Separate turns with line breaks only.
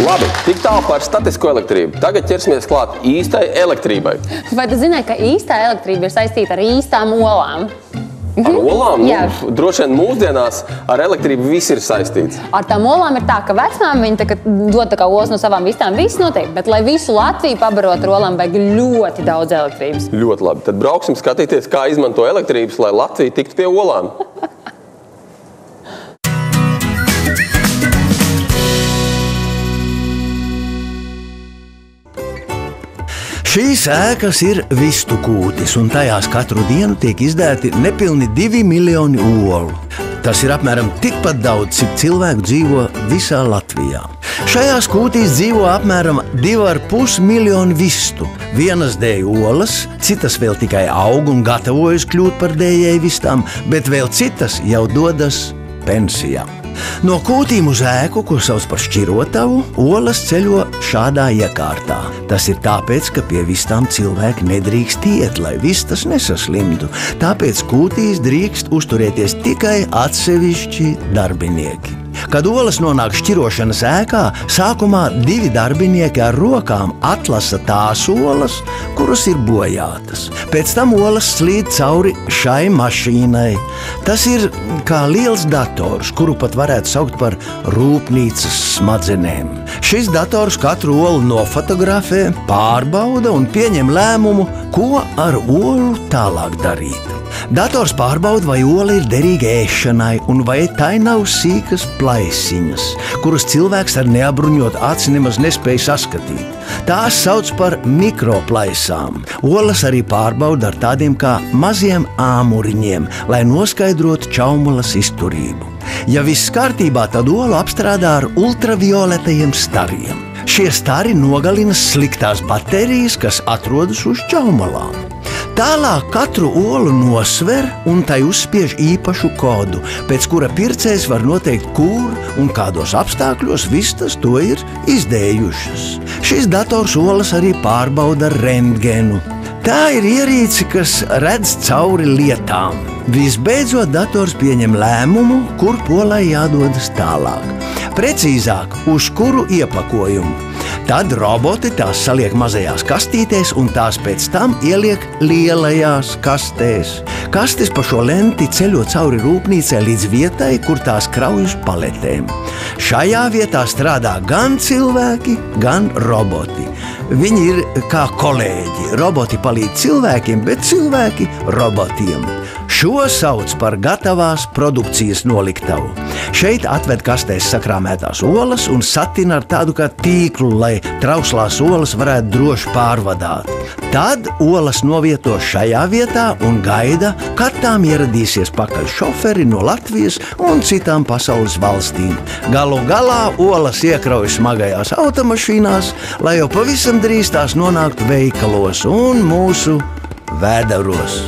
Labi, tik tālu par statisko elektrību. Tagad ķersimies klāt īstai elektrībai.
Vai tu zināji, ka īstā elektrība ir saistīta ar īstām olām?
Ar olām?
Jā.
Nu, droši vien mūsdienās ar elektrību viss ir saistīts.
Ar tām olām ir tā, ka vecmām viņi dod olas no savām vistām, viss notiek, bet lai visu Latviju pabarot ar olām, vajag ļoti daudz elektrības.
Ļoti labi. Tad brauksim skatīties, kā izmanto elektrības, lai Latvija tiktu pie olām.
Šīs ēkas ir vistu kūtis, un tajās katru dienu tiek izdēti nepilni 2 miljoni olu. Tas ir apmēram tikpat daudz, cik cilvēku dzīvo visā Latvijā. Šajās kūtīs dzīvo apmēram 2,5 miljoni vistu. Vienas dēj olas, citas vēl tikai aug un gatavojas kļūt par dējēju vistām, bet vēl citas jau dodas pensijā. No kūtīm uz ēku, ko sauc par šķirotavu, olas ceļo šādā iekārtā. Tas ir tāpēc, ka pie vistām cilvēki nedrīkst iet, lai vistas nesaslimtu. Tāpēc kūtīs drīkst uzturēties tikai atsevišķi darbinieki. Kad olas nonāk šķirošanas ēkā, sākumā 2 darbinieki ar rokām atlasa tās olas, kuras ir bojātas. Pēc tam olas slīd cauri šai mašīnai. Tas ir kā liels dators, kuru pat varētu saukt par rūpnīcas smadzenēm. Šis dators katru olu nofotografē, pārbauda un pieņem lēmumu, ko ar olu tālāk darīt. Dators pārbauda, vai ola ir derīga ēšanai un vai tai nav sīkas plaisiņas, kuras cilvēks ar neapbruņotu aci nemaz nespēja saskatīt. Tās sauc par mikroplaisām. Olas arī pārbauda ar tādiem kā maziem āmuriņiem, lai noskaidrotu čaumulas izturību. Ja viss kārtībā, tad olu apstrādā ar ultravioletajiem stariem. Šie stari nogalina sliktās baterijas, kas atrodas uz čaumalām. Tālāk katru olu nosver un tai uzspiež īpašu kodu, pēc kura pircējs var noteikt, kur un kādos apstākļos vistas to ir izdējušas. Šis dators olas arī pārbauda ar rentgenu. Tā ir ierīce, kas redz cauri lietām. Visbeidzot, dators pieņem lēmumu, kur olai jādodas tālāk. Precīzāk, uz kuru iepakojumu. Tad roboti tās saliek mazajās kastītēs un tās pēc tam ieliek lielajās kastēs. Kastes pa šo lenti ceļo cauri rūpnīcai līdz vietai, kur tās krauj uz paletēm. Šajā vietā strādā gan cilvēki, gan roboti. Viņi ir kā kolēģi. Roboti palīdz cilvēkiem, bet cilvēki robotiem. Šo sauc par gatavās produkcijas noliktavu. Šeit atved kastēs sakrāmētās olas un satina ar tādu kā tīklu, lai trauslās olas varētu droši pārvadāt. Tad olas novieto šajā vietā un gaida, kad tām ieradīsies pakaļ šoferi no Latvijas un citām pasaules valstīm. Galu galā olas iekrauj smagajās automašīnās, lai jau pavisam drīz tās nonāktu veikalos un mūsu vēderos.